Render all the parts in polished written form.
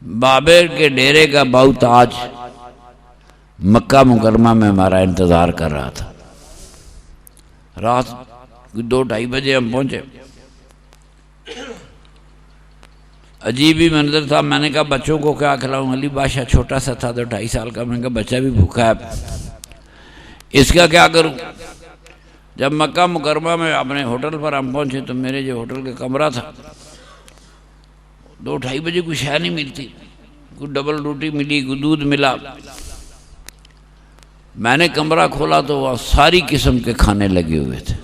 بابر کے ڈیرے کا باؤ تاج مکہ مکرمہ میں ہمارا انتظار کر رہا تھا۔ رات 2-2:30 بجے ہم پہنچے۔ عجیب ہی منظر تھا۔ میں نے کہا بچوں کو کیا کھلاؤں؟ علی بادشاہ چھوٹا سا تھا تو 2.5 سال کا۔ میں نے کہا بچہ بھی بھوکا ہے، اس کا کیا کروں؟ جب مکہ مکرمہ میں اپنے ہوٹل پر ہم پہنچے تو میرے جو ہوٹل کا کمرہ تھا 2-2:30 بجے کوئی شے نہیں ملتی، کوئی ڈبل روٹی ملی، کوئی دودھ ملا۔ میں نے کمرہ کھولا تو وہاں ساری قسم کے کھانے لگے ہوئے تھے۔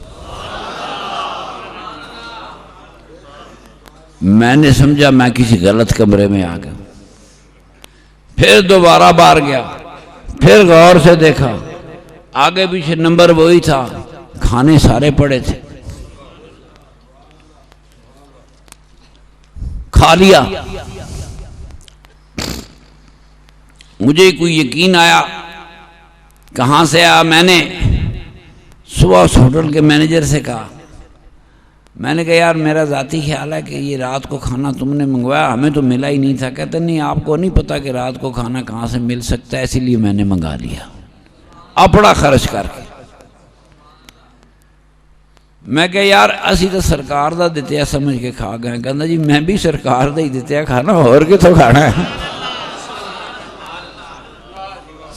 میں نے سمجھا میں کسی غلط کمرے میں آ گیا۔ پھر دوبارہ باہر گیا، پھر غور سے دیکھا، آگے پیچھے نمبر وہی تھا، کھانے سارے پڑے تھے۔ کھا لیا۔ مجھے کوئی یقین آیا، کہاں سے آیا؟ میں نے صبح اس ہوٹل کے مینیجر سے کہا، میں نے کہا یار میرا ذاتی خیال ہے کہ یہ رات کو کھانا تم نے منگوایا، ہمیں تو ملا ہی نہیں تھا۔ کہتے نہیں، آپ کو نہیں پتا کہ رات کو کھانا کہاں سے مل سکتا ہے، اسی لیے میں نے منگا لیا اپنا خرچ کر کے۔ میں کہا یار اسی تو سرکار دا دیتے ہیں سمجھ کے کھا گئے۔ کہنا جی میں بھی سرکار دا ہی دیتے ہیں کھانا، اور کتوں کھانا ہے؟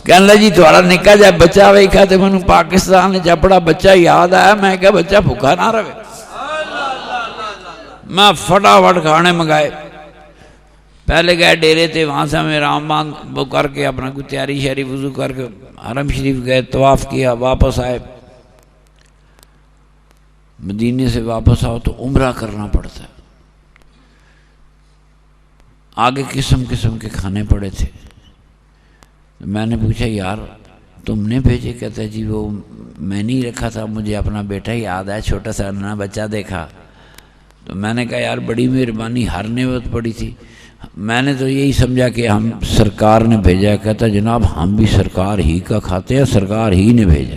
کہنا جی تھوڑا نکا جا بچہ ویکھا تے میں پاکستان وچ اپنا بچہ یاد آیا۔ میں کہا بچہ بھوکا نہ رہے۔ میں فٹافٹ کھانے منگائے۔ پہلے گئے ڈیرے تھے، وہاں سے ہمیں رام وہ کر کے اپنا کوئی تیاری شہری وضو کر کے حرم شریف گئے، طواف کیا، واپس آئے۔ مدینے سے واپس آؤ تو عمرہ کرنا پڑتا ہے۔ آگے قسم قسم کے کھانے پڑے تھے۔ میں نے پوچھا یار تم نے بھیجے؟ کہتا ہے جی وہ میں نہیں رکھا تھا، مجھے اپنا بیٹا ہی یاد ہے، چھوٹا سا ننا بچہ دیکھا تو میں نے کہا یار بڑی مہربانی، ہر نعمت پڑی تھی۔ میں نے تو یہی سمجھا کہ ہم سرکار نے بھیجا ہے۔ کہتا جناب ہم بھی سرکار ہی کا کھاتے ہیں، سرکار ہی نے بھیجا۔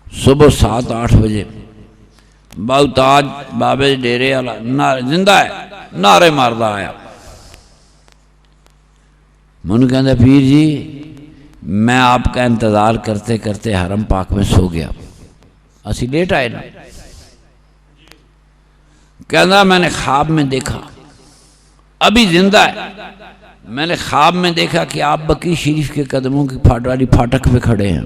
صبح 7-8 بجے باؤ تاج بابے ڈیرے والا زندہ ہے، نعرے ماردہ آیا۔ من کہتا پیر جی میں آپ کا انتظار کرتے کرتے حرم پاک میں سو گیا، اسی لیٹ آئے نا۔ کہتا میں نے خواب میں دیکھا، ابھی زندہ ہے، میں نے خواب میں دیکھا کہ آپ بقی شریف کے قدموں کی والی پھاٹک پہ کھڑے ہیں،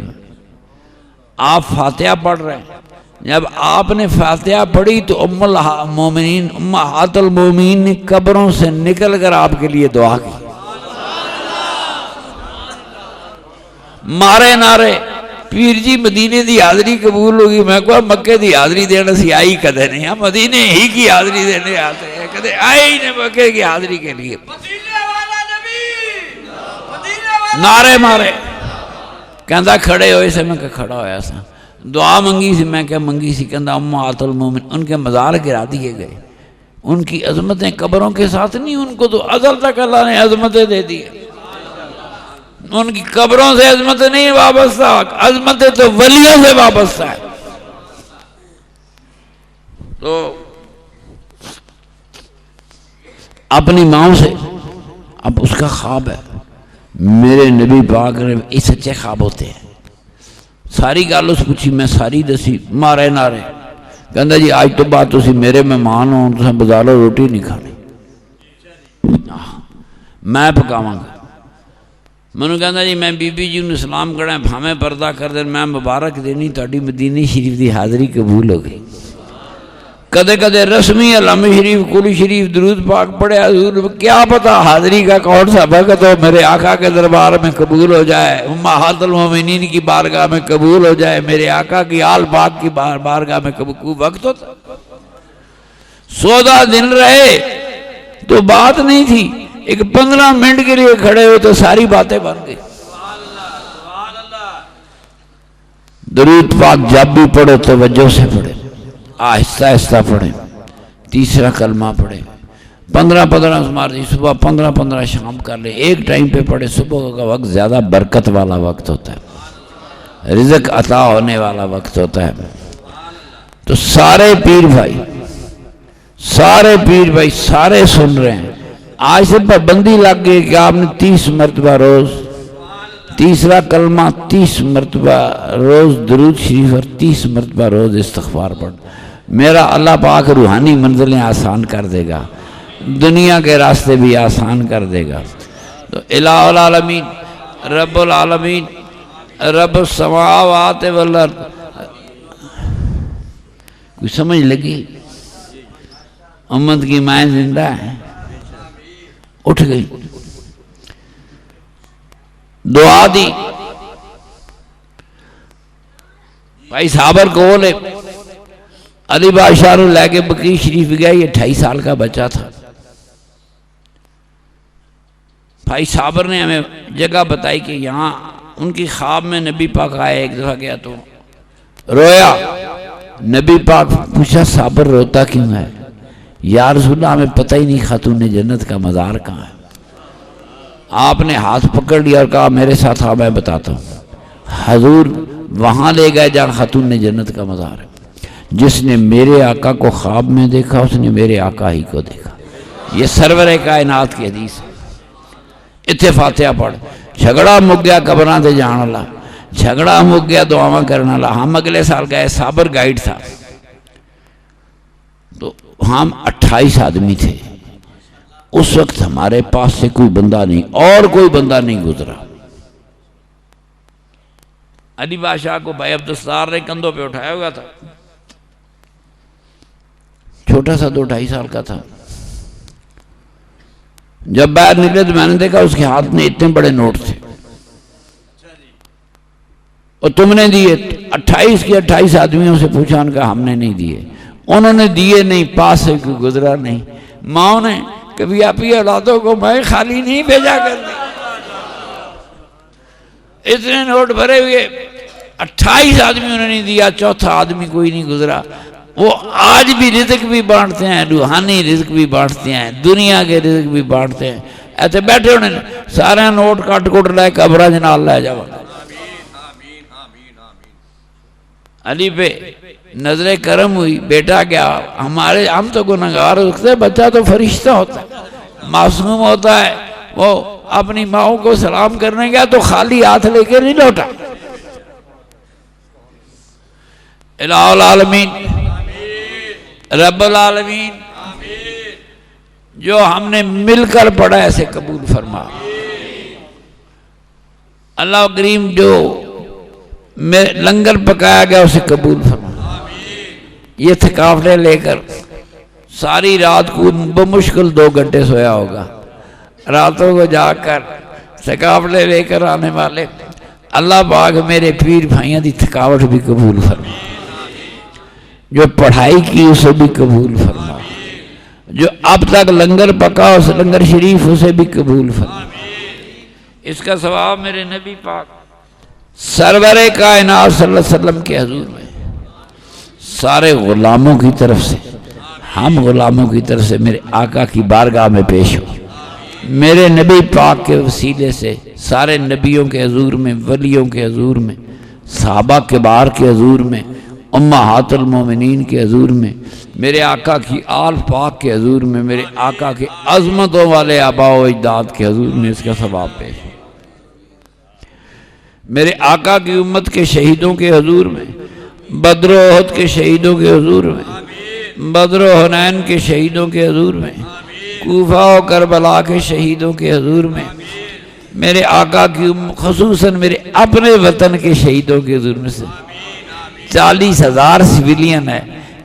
آپ فاتحہ پڑھ رہے ہیں۔ جب آپ نے فاتحہ پڑھی تو ام المومنین امہات المومنین نے قبروں سے نکل کر آپ کے لیے دعا کی۔ مارے نعرے پیر جی مدینے دی حاضری قبول ہوگی۔ میں کہا مکے دی حاضری دینا سی آئی کدے نہیں، ہم مدینے ہی کی حاضری دینے آتے ہیں، کدے آئے ہی نہیں مکے کی حاضری کے لیے۔ نعرے مارے۔ کہندا کھڑے ہوئے سے، میں کہا کھڑا ہویا سا۔ دعا منگی سی، میں کہا منگی سی۔ کہندا امہات المومن، ان کے مزار گرا دیے گئے، ان کی عظمتیں قبروں کے ساتھ نہیں، ان کو تو ازل تک اللہ نے عظمتیں دے دی، ان کی قبروں سے عظمت نہیں وابستہ، عظمتیں تو ولیوں سے وابستہ ہے۔ تو اپنی ماں سے اب اس کا خواب ہے، میرے نبی پاک نے یہ سچے خواب ہوتے ہیں۔ ساری گل اس پوچھی، میں ساری دسی، مارے نعرے۔ کہندا جی آج تو بعد تسی میرے مہمان ہو، تساں بازاروں روٹی نہیں کھانی، میں پکاواں گا۔ منو کہندا جی میں بی بی جی انہوں سلام کرنا، بھامیں پردہ کر دیں، میں مبارک دینی تہاڈی مدینی شریف دی حاضری قبول ہو گئی۔ کدے کدے رسمی علامہ شریف قلی شریف درود پاک پڑھے، حضور کیا پتہ حاضری کا کون سا وقت ہو میرے آقا کے دربار میں قبول ہو جائے، امہات المومنین کی بارگاہ میں قبول ہو جائے، میرے آقا کی آل پاک کی بارگاہ میں قبول وقت ہوتا۔ 14 دن رہے تو بات نہیں تھی، ایک 15 منٹ کے لیے کھڑے ہوئے تو ساری باتیں بن گئی۔ درود پاک جب بھی پڑھو توجہ سے پڑھے، آہستہ آہستہ پڑھیں، تیسرا کلمہ پڑھیں، 15 مارتی صبح، 15 شام کر لیں، ایک ٹائم پہ پڑھیں۔ صبح کا وقت زیادہ برکت والا وقت ہوتا ہے، رزق عطا ہونے والا وقت ہوتا ہے۔ تو سارے پیر بھائی سارے پیر بھائی سارے سن رہے ہیں، آج سے پابندی لگ گئی کہ آپ نے 30 مرتبہ روز، تیسرا کلمہ 30 مرتبہ روز درود شریف اور 30 مرتبہ روز استغفار پڑھ. میرا اللہ پاک روحانی منزلیں آسان کر دے گا، دنیا کے راستے بھی آسان کر دے گا. تو الہ العالمین رب العالمین رب السماوات والارض. کوئی سمجھ لگی؟ امت کی مائیں زندہ ہیں، اٹھ گئی، دعا دی. بھائی صابر کو بولے علی بادشاہ رو لے کے بقیع شریف گیا، یہ 28 سال کا بچہ تھا. بھائی صابر نے ہمیں جگہ بتائی کہ یہاں ان کی خواب میں نبی پاک آئے. ایک دفعہ گیا تو رویا. نبی پاک پوچھا صابر روتا کیوں ہے؟ یا رسول اللہ ہمیں پتہ ہی نہیں خاتون جنت کا مزار کہاں ہے. آپ نے ہاتھ پکڑ لیا اور کہا میرے ساتھ آ میں بتاتا ہوں. حضور وہاں لے گئے جہاں خاتون جنت کا مزار ہے. جس نے میرے آقا کو خواب میں دیکھا اس نے میرے آقا ہی کو دیکھا. یہ سرور کائنات کی حدیث ہے. اتنے فاتحہ پڑھ. جھگڑا مک گیا قبراں تے جان والا، جھگڑا مک گیا دعاواں کرنے والا. ہم اگلے سال گئے، صابر گائیڈ تھا، تو ہم 28 آدمی تھے. اس وقت ہمارے پاس سے کوئی بندہ نہیں، اور کوئی بندہ نہیں گزرا. علی بادشاہ کو بھائی عبدالستار نے کندھوں پہ اٹھایا ہوا تھا، چھوٹا سا 2-2.5 سال کا تھا. جب باہر نکلے تو میں نے دیکھا اس کے ہاتھ میں اتنے بڑے نوٹ تھے. اور تم نے دیے؟ 28 کے 28 آدمیوں سے پوچھا، ان کا ہم نے نہیں دیے. انہوں نے دیے نہیں، پاس سے کوئی گزرا نہیں. ماں نے کبھی آپی اولادوں کو میں خالی نہیں بھیجا کرتی. اتنے نوٹ بھرے ہوئے 28 آدمیوں نے نہیں دیا، چوتھا آدمی کوئی نہیں گزرا. وہ آج بھی رزق بھی بانٹتے ہیں، روحانی رزق بھی بانٹتے ہیں، دنیا کے رزق بھی بانٹتے ہیں. ایسے بیٹھے ہونے سارے نوٹ کٹ کٹ لائے قبرہ جنال لے جاؤ. علی پہ نظر کرم ہوئی. بیٹا کیا ہم تو گناہگار ہوتے، بچہ تو فرشتہ ہوتا ہے، معصوم ہوتا ہے. وہ اپنی ماؤں کو سلام کرنے گیا تو خالی ہاتھ لے کے نہیں لوٹا. الہ العالمین رب العالمین جو ہم نے مل کر پڑھا ایسے قبول فرما. اللہ کریم جو لنگر پکایا گیا اسے قبول فرما. یہ تھکاوٹیں لے کر ساری رات کو بمشکل 2 گھنٹے سویا ہوگا، راتوں کو جا کر تھکاوٹیں لے کر آنے والے اللہ پاک میرے پیر بھائیاں دی تھکاوٹ بھی قبول فرما. جو پڑھائی کی اسے بھی قبول فرما. جو اب تک لنگر پکا اس لنگر شریف اسے بھی قبول فرما. اس کا ثواب میرے نبی پاک سرور کائنات صلی اللہ علیہ وسلم کے حضور میں سارے غلاموں کی طرف سے، ہم غلاموں کی طرف سے میرے آقا کی بارگاہ میں پیش ہو. میرے نبی پاک کے وسیلے سے سارے نبیوں کے حضور میں، ولیوں کے حضور میں، صحابہ کبار کے حضور میں، امہات المومنین کے حضور میں، میرے آقا کی آل پاک کے حضور میں، میرے آقا کے عظمتوں والے آباء و اجداد کے حضور میں اس کا ثواب پیش. میرے آقا کی امت کے شہیدوں کے حضور میں، بدر و احد کے شہیدوں کے حضور میں، بدر و حنین کے شہیدوں کے حضور میں، کوفہ و کربلا کے شہیدوں کے حضور میں، میرے آقا کی خصوصاً میرے اپنے وطن کے شہیدوں کے حضور میں سے 40,000 سویلین ہے،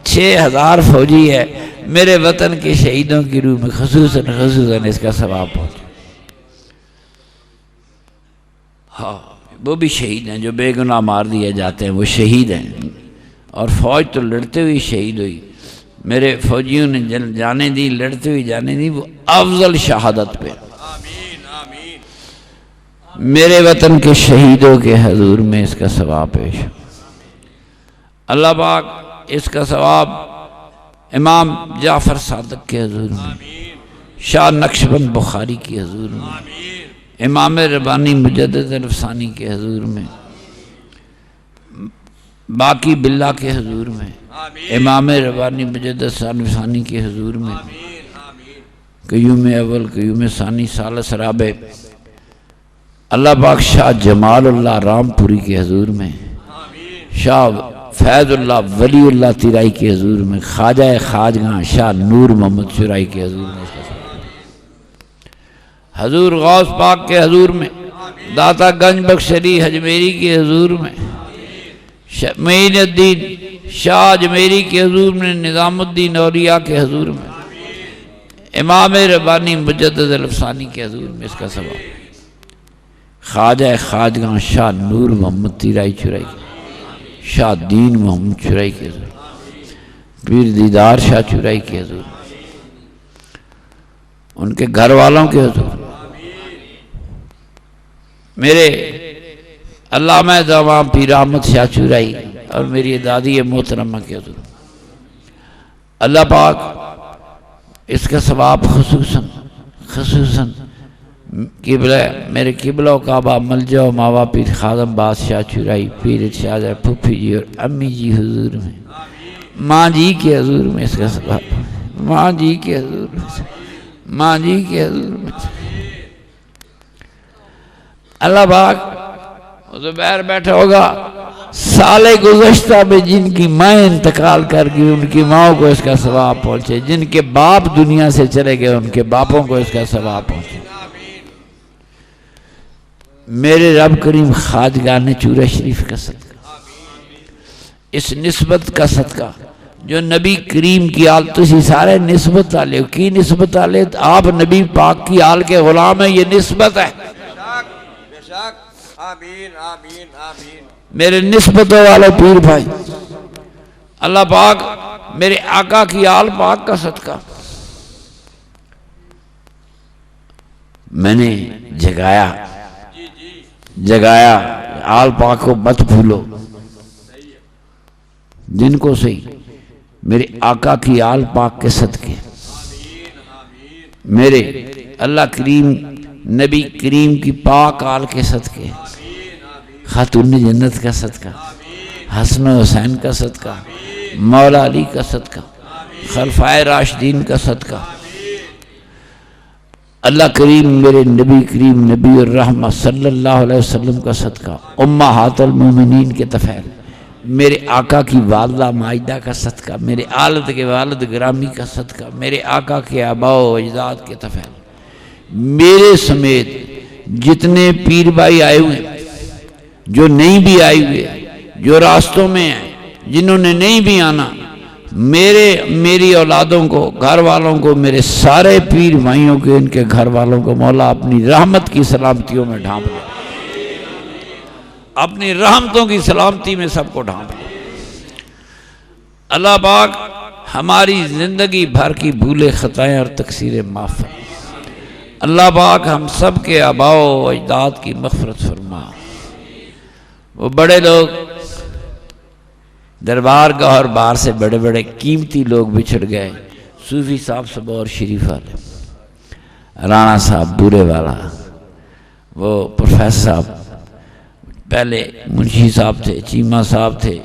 6,000 فوجی ہے. میرے وطن کے شہیدوں کی روح میں خصوصاً اس کا ثواب پہنچے. ہاں وہ بھی شہید ہیں جو بے گناہ مار دیے جاتے ہیں، وہ شہید ہیں. اور فوج تو لڑتے ہوئی شہید ہوئی. میرے فوجیوں نے جانے دی، لڑتے ہوئی جانے دی، وہ افضل شہادت پہ. میرے وطن کے شہیدوں کے حضور میں اس کا ثواب پیش. اللہ پاک اس کا ثواب امام جعفر صادق کے حضور میں، شاہ نقشبند بخاری کے حضور میں، امام ربانی مجدد الفسانی کے حضور میں، باقی باللہ کے حضور میں، امام ربانی مجدد ثانی کے حضور میں، قیوم اول قیوم ثانی ثالث رابع اللہ پاک شاہ جمال اللہ رام پوری کے حضور میں، شاہ فیض اللہ ولی اللہ تیرائی کے حضور میں، خواجہ خواجگاں شاہ نور محمد شرائی کے حضور میں، حضور غوث پاک کے حضور میں، داتا گنج بخش علی حجمیری کے حضور میں، معین الدین شاہ اجمیری کے حضور میں، نظام الدین اولیاء کے حضور میں، امام ربانی مجدد الفسانی کے حضور میں اس کا ثواب، خواجہ خواجگاں شاہ نور محمد تیرائی چرائی، شاہ دین محمد چرائی کے حضور، پیر دیدار شاہ چرائی کے حضور، ان کے گھر والوں کے حضور، میرے علامہ دوام پیر احمد شاہ چرائی اور میری دادی محترمہ کے حضور، اللہ پاک اس کا ثواب خصوصاً قبلہ میرے قبلہ و کعبہ ملجا و ماوا پیر خادم بادشاہ چرائی، پیر ارشاد پھپھی جی اور امی جی حضور میں، ماں جی کے حضور میں اس کا ثواب، ماں جی کے حضور میں، ماں جی کے حضور میں، اللہ پاک زبیر بیٹھا ہوگا، سال گزشتہ میں جن کی ماں انتقال کر گئی ان کی ماں کو اس کا ثواب پہنچے، جن کے باپ دنیا سے چلے گئے ان کے باپوں کو اس کا ثواب پہنچے، میرے رب کریم خواجگاہ چورہ شریف کا صدقہ، اس نسبت کا صدقہ جو نبی کریم کی آل، تسی سارے نسبت آلے کی نسبت آلے، آپ نبی پاک کی آل کے غلام ہیں، یہ نسبت ہے، آمین آمین آمین، میرے نسبتوں والے پیر بھائی، اللہ پاک میرے آقا کی آل پاک کا صدقہ، میں نے جگایا آل پاک کو مت بھولو، جن کو صحیح میرے آقا کی آل پاک کے صدقے، میرے اللہ کریم نبی کریم کی پاک آل کے صدقے، خاتون جنت کا صدقہ، حسن و حسین کا صدقہ، مولا علی کا صدقہ، خلفائے راشدین کا صدقہ، اللہ کریم میرے نبی کریم نبی الرحمہ صلی اللہ علیہ وسلم کا صدقہ، امہات المومنین کے طفیل، میرے آقا کی والدہ مائدہ کا صدقہ، میرے آلد کے والد گرامی کا صدقہ، میرے آقا کے آباء و اجداد کے طفیل، میرے سمیت جتنے پیر بھائی آئے ہوئے جو نہیں بھی آئے ہوئے، جو راستوں میں ہیں، جنہوں نے نہیں بھی آنا، میری اولادوں کو، گھر والوں کو، میرے سارے پیر بھائیوں کے، ان کے گھر والوں کو مولا اپنی رحمت کی سلامتیوں میں ڈھانپ لے، اپنی رحمتوں کی سلامتی میں سب کو ڈھانپ لے، اللہ پاک ہماری زندگی بھر کی بھولے خطائیں اور تقصیریں معاف فرما، اللہ پاک ہم سب کے آباء و اجداد کی مغفرت فرما، وہ بڑے لوگ دربار گاہ اور باہر سے بڑے بڑے قیمتی لوگ بچھڑ گئے، صوفی صاحب سبور شریف والے، رانا صاحب بورے والا، وہ پروفیسر صاحب، پہلے منشی صاحب تھے، چیمہ صاحب تھے،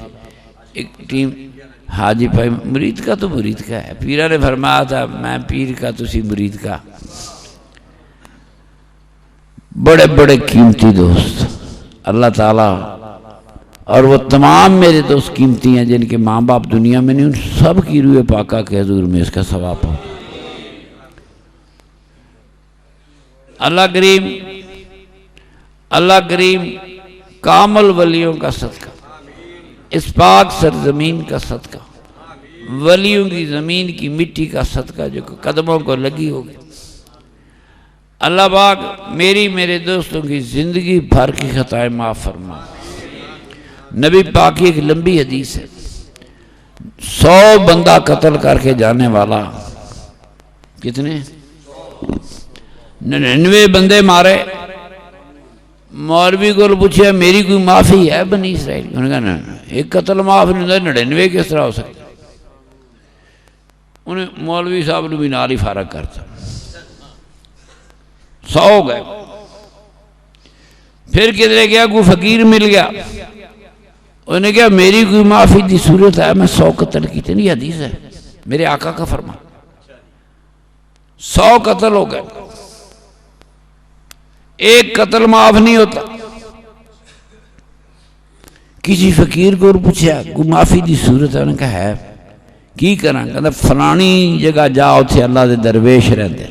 ایک ٹیم حاجی بھائی، مرید کا تو مرید کا ہے، پیرہ نے فرمایا تھا میں پیر کا تسی مرید کا، بڑے بڑے قیمتی دوست، اللہ تعالیٰ اور وہ تمام میرے دوست قیمتی ہیں جن کے ماں باپ دنیا میں نہیں، ان سب کی روح پاکہ کے حضور میں اس کا ثواب ہو، اللہ کریم کامل ولیوں کا صدقہ، اس پاک سرزمین کا صدقہ، ولیوں کی زمین کی مٹی کا صدقہ جو قدموں کو لگی ہوگی، اللہ پاک میرے دوستوں کی زندگی بھر کی خطائیں معاف فرما، نبی پاک کی ایک لمبی حدیث ہے، 100 بندہ قتل کر کے جانے والا، کتنے 99 بندے مارے، مولوی کو پوچھا میری کوئی معافی ہے بنی اسرائیل، انہوں نے کہا ایک قتل معاف نہیں ہوتا، 99 کس طرح ہو سکتا، انہیں مولوی صاحب نے بھی نال ہی فارغ کرتا، 100 گئے، پھر کدھر گیا کوئی فقیر مل گیا، انہوں نے کہا میری کوئی معافی دی صورت ہے میں 100 قتل کیتے نہیں، حدیث ہے میرے آقا کا فرمان، 100 قتل ہو گئے، ایک قتل معاف نہیں ہوتا۔ کسی فقیر کو پوچھا کوئی معافی دی صورت ہے، انہوں نے کہا ہے، کی کرنا؟ کہتا فلانی جگہ جاؤ تھے اللہ دے درویش رہتے،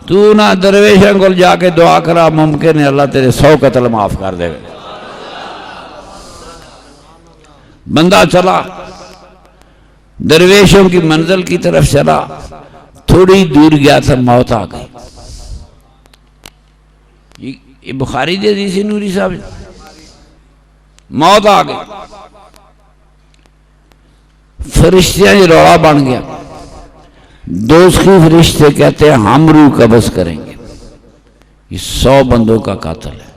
تو نہ درویشاں کو جا کے دعا کرا، ممکن ہے اللہ تیرے 100 قتل معاف کر دے گا۔ بندہ چلا درویشوں کی منزل کی طرف چلا، تھوڑی دور گیا تھا موت آ گئی۔ یہ بخاری دی حدیث ہے نوری صاحب، موت آ گئی، فرشتیاں یہ روڑا بن گیا، دوسری فرشتے کہتے ہیں ہم روح قبض کریں گے، یہ 100 بندوں کا قاتل ہے۔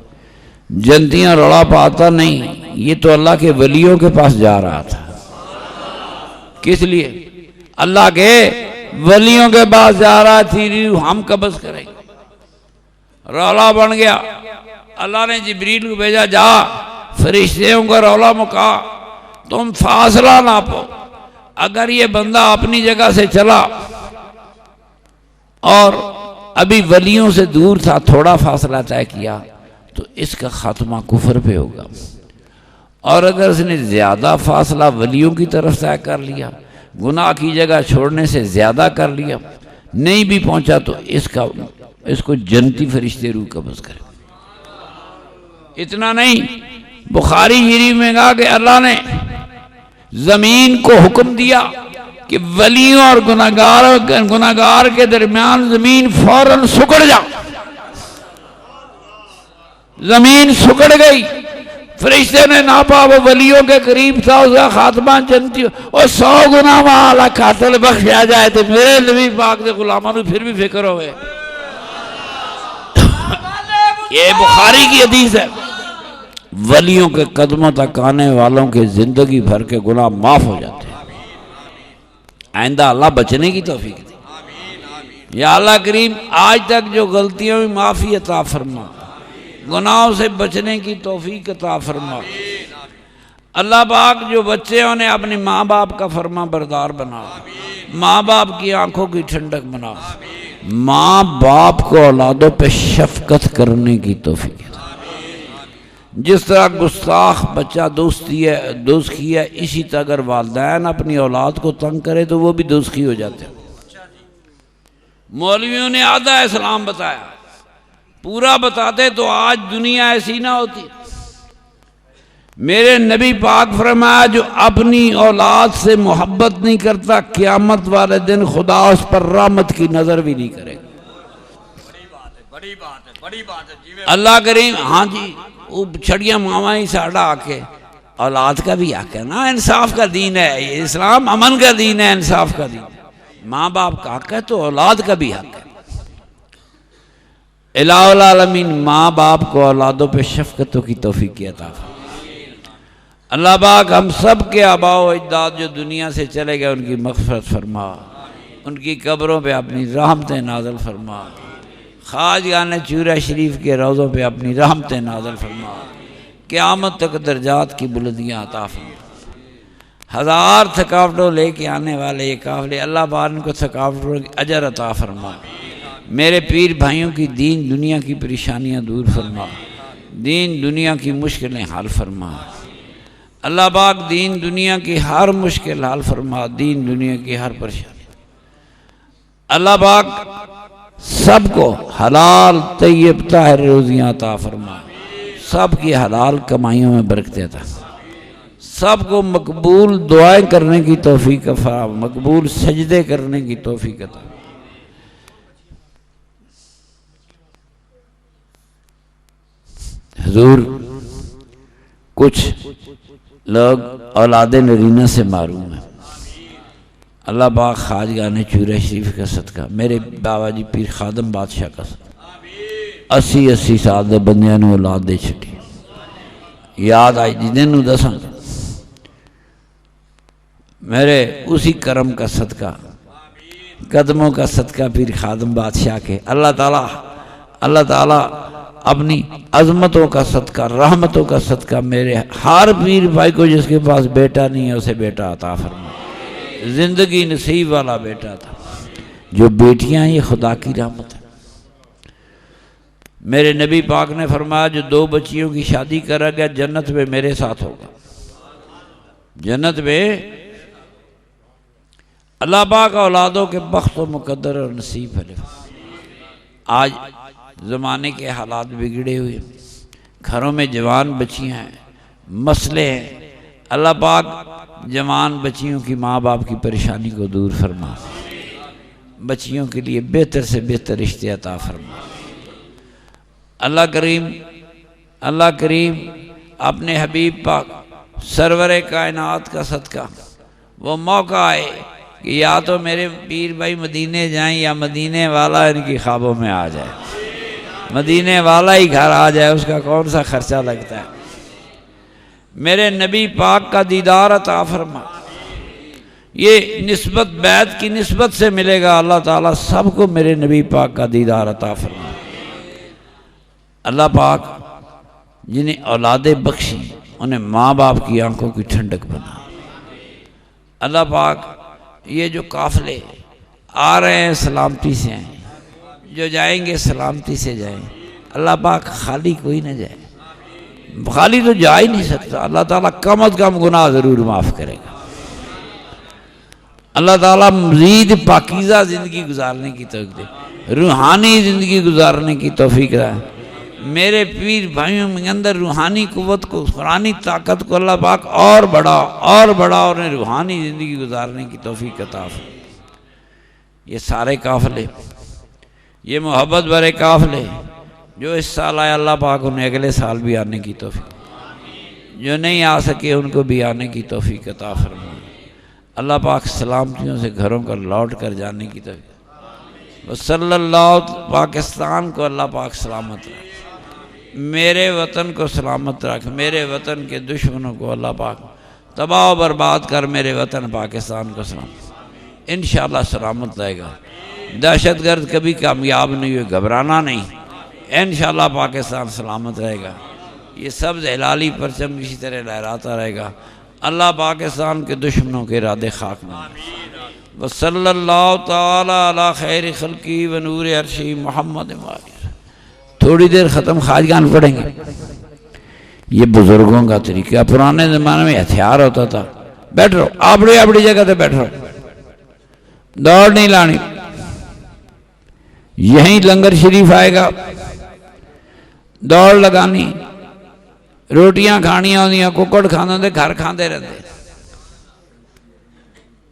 جنتیاں روڑا پاتا نہیں، یہ تو اللہ کے ولیوں کے پاس جا رہا تھا، کس لیے؟ اللہ کے ولیوں کے پاس جا رہا تھی، ہم قبض کریں گے، رولا بن گیا۔ اللہ نے جبریل کو بھیجا، جا فرشتوں کا رولا مکا، تم فاصلہ ناپو، اگر یہ بندہ اپنی جگہ سے چلا اور ابھی ولیوں سے دور تھا، تھوڑا فاصلہ طے کیا تو اس کا خاتمہ کفر پہ ہوگا، اور اگر اس نے زیادہ فاصلہ ولیوں کی طرف طے کر لیا، گناہ کی جگہ چھوڑنے سے زیادہ کر لیا، نہیں بھی پہنچا تو اس کو جنتی فرشتے روح قبض کرے۔ اتنا نہیں، بخاری شریف میں کہا کہ اللہ نے زمین کو حکم دیا کہ ولیوں اور گناہگار کے درمیان زمین فوراً سکڑ جا، زمین سکڑ گئی، فرشتے نے ناپا، وہ ولیوں کے قریب تھا، اس کا خاتمہ جنتی، اور 100 گناہ والا قاتل بخشیا جائے تو میرے نبی پاک دے غلاموں نے پھر بھی فکر ہوئے۔ یہ بخاری کی حدیث ہے، ولیوں کے قدموں تک آنے والوں کے زندگی بھر کے گناہ معاف ہو جاتے ہیں۔ آئندہ اللہ بچنے کی توفیق دے۔ یا اللہ کریم آج تک جو غلطیوں میں معافی عطا فرما، گناہوں سے بچنے کی توفیق عطا فرما۔ اللہ پاک جو بچے انہیں اپنی ماں باپ کا فرما بردار بنا، ماں باپ کی آنکھوں کی ٹھنڈک بنا، ماں باپ کو اولادوں پہ شفقت کرنے کی توفیق عطا۔ جس طرح گستاخ بچہ دوستی ہے، اسی طرح اگر والدین اپنی اولاد کو تنگ کرے تو وہ بھی دوستی ہو جاتے ہیں۔ مولویوں نے آدھا اسلام بتایا، پورا بتاتے تو آج دنیا ایسی نہ ہوتی۔ میرے نبی پاک فرمایا جو اپنی اولاد سے محبت نہیں کرتا، قیامت والے دن خدا اس پر رحمت کی نظر بھی نہیں کرے گا۔ بڑی بات ہے اللہ کریم، ہاں جی، وہ چھڑیاں ماما ہی ساڑا آکے، اولاد کا بھی حق ہے نا، انصاف کا دین ہے یہ اسلام، امن کا دین ہے، انصاف کا دین ہے۔ ماں باپ کا حق ہے تو اولاد کا بھی حق ہے۔ الہ العالمین ماں باپ کو اولادوں پہ شفقتوں کی توفیق عطا فرمائے۔ اللہ پاک ہم سب کے آباء و اجداد جو دنیا سے چلے گئے ان کی مغفرت فرما، ان کی قبروں پہ اپنی رحمتیں نازل فرما، خواجگان چورہ شریف کے روضوں پہ اپنی رحمتیں نازل فرما، قیامت تک درجات کی بلندیاں عطا فرما۔ 1000 تھکاوٹوں لے کے آنے والے یہ قافلے، اللہ پاک ان کو تھکاوٹوں کی اجر عطا فرما۔ میرے پیر بھائیوں کی دین دنیا کی پریشانیاں دور فرما، دین دنیا کی مشکلیں حل فرما۔ اللہ پاک دین دنیا کی ہر مشکل حل فرما، دین دنیا کی ہر پریشانی۔ اللہ پاک سب کو حلال طیب طاہر روزیاں عطا فرما، سب کی حلال کمائیوں میں برکتیں عطا، سب کو مقبول دعائیں کرنے کی توفیق عطا، مقبول سجدے کرنے کی توفیق عطا۔ حضور کچھ لوگ اولاد نرینہ سے محروم ہیں، اللہ پاک خواجگان چورہ شریف کا صدقہ، میرے بابا جی پیر خادم بادشاہ کا صدقہ، 80 سال دے بندیاں نو اولاد دے چھٹی، یاد آئی جدن نو دساں، میرے اسی کرم کا صدقہ، قدموں کا صدقہ پیر خادم بادشاہ کے، اللہ تعالیٰ اپنی عظمتوں کا صدقہ، رحمتوں کا صدقہ میرے ہر پیر بھائی کو جس کے پاس بیٹا نہیں ہے اسے بیٹا عطا فرما، زندگی نصیب والا بیٹا تھا۔ جو بیٹیاں یہ خدا کی رحمت ہے۔ میرے نبی پاک نے فرمایا جو 2 بچیوں کی شادی کرا گیا جنت میں میرے ساتھ ہوگا، جنت میں۔ اللہ پاک اولادوں کے بخت و مقدر اور نصیب ہے۔ آج زمانے کے حالات بگڑے ہوئے، گھروں میں جوان بچیاں ہیں، مسئلے ہیں۔ اللہ پاک جوان بچیوں کی ماں باپ کی پریشانی کو دور فرما، بچیوں کے لیے بہتر سے بہتر رشتے عطا فرما۔ اللہ کریم اپنے حبیب پاک سرور کائنات کا صدقہ وہ موقع آئے کہ یا تو میرے پیر بھائی مدینے جائیں یا مدینے والا ان کی خوابوں میں آ جائے، مدینے والا ہی گھر آ جائے، اس کا کون سا خرچہ لگتا ہے۔ میرے نبی پاک کا دیدار عطا فرما، یہ نسبت بیعت کی نسبت سے ملے گا۔ اللہ تعالیٰ سب کو میرے نبی پاک کا دیدار عطا فرما۔ اللہ پاک جنہیں اولادیں بخشی انہیں ماں باپ کی آنکھوں کی ٹھنڈک بنا۔ اللہ پاک یہ جو قافلے آ رہے ہیں سلامتی سے آئیں، جو جائیں گے سلامتی سے جائیں۔ اللہ پاک خالی کوئی نہ جائے، خالی تو جا ہی نہیں سکتا۔ اللہ تعالیٰ کم از کم گناہ ضرور معاف کرے گا۔ اللہ تعالیٰ مزید پاکیزہ زندگی گزارنے کی توفیق دے، روحانی زندگی گزارنے کی توفیق دے۔ میرے پیر بھائیوں میں اندر روحانی قوت کو، قرآنی طاقت کو اللہ پاک اور بڑا اور انہیں روحانی زندگی گزارنے کی توفیق عطا فرمائے۔ یہ سارے قافلے، یہ محبت بھرے قافلے جو اس سال آئے، اللہ پاک انہیں اگلے سال بھی آنے کی توفیق، جو نہیں آ سکے ان کو بھی آنے کی توفیق عطا فرمائے۔ اللہ پاک سلامتیوں سے گھروں کا لوٹ کر جانے کی توفیق۔ صلی اللہ، پاکستان کو اللہ پاک سلامت رکھ، میرے وطن کو سلامت رکھ، میرے وطن کے دشمنوں کو اللہ پاک تباہ و برباد کر، میرے وطن پاکستان کو سلامت انشاءاللہ سلامت رہے گا۔ دہشت گرد کبھی کامیاب نہیں ہوئے، گھبرانا نہیں، انشاءاللہ پاکستان سلامت رہے گا۔ یہ سبز ہلالی پرچم اسی طرح لہراتا رہے گا۔ اللہ پاکستان کے دشمنوں کے ارادے خاک میں۔ وصلی اللہ تعالی علی خیر خلقی و نور عرشی محمد وآلہ۔ تھوڑی دیر ختم خواجگان پڑھیں گے۔ یہ بزرگوں کا طریقہ، پرانے زمانے میں ہتھیار ہوتا تھا۔ بیٹھ رہو، اپنی جگہ تے بیٹھ رہو، دوڑ نہیں لانی۔ یہیں لنگر شریف آئے گا، دوڑ لگانی، روٹیاں کھانیاں ہوندیاں، ککڑ کھانے دے، گھر کھاندے رہتے،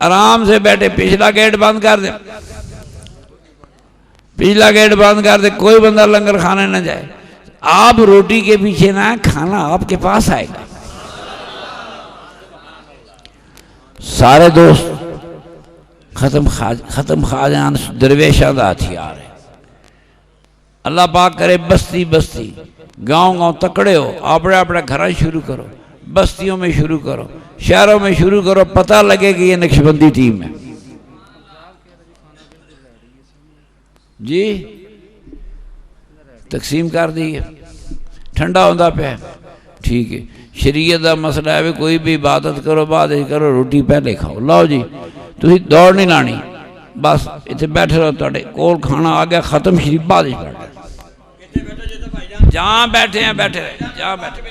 آرام سے بیٹھے۔ پچھلا گیٹ بند کر دے، پچھلا گیٹ بند کر دے، کوئی بندہ لنگر کھانے نہ جائے۔ آپ روٹی کے پیچھے نہ، کھانا آپ کے پاس آئے گا۔ سارے دوست ختم خواجان درویشاں دا ہتھیار ہے۔ اللہ پاک کرے بستی بستی، گاؤں تکڑے ہو، اپنے گھر شروع کرو، بستیوں میں شروع کرو، شہروں میں شروع کرو، پتہ لگے کہ یہ نقشبندی ٹیم ہے۔ جی تقسیم کر دیئے، ٹھنڈا ہوندہ پہ ٹھیک ہے۔ شریعت دا مسئلہ ہے کوئی بھی عبادت کرو، بعد کرو، روٹی پہلے کھاؤ۔ لاؤ جی، تسی دوڑ نہیں لانی، بس اتنے بیٹھے رہو، تھوڑے کول کھانا آ گیا، ختم شریف بعد پڑھ جہاں بیٹھے ہیں بیٹھے رہے، جہاں بیٹھے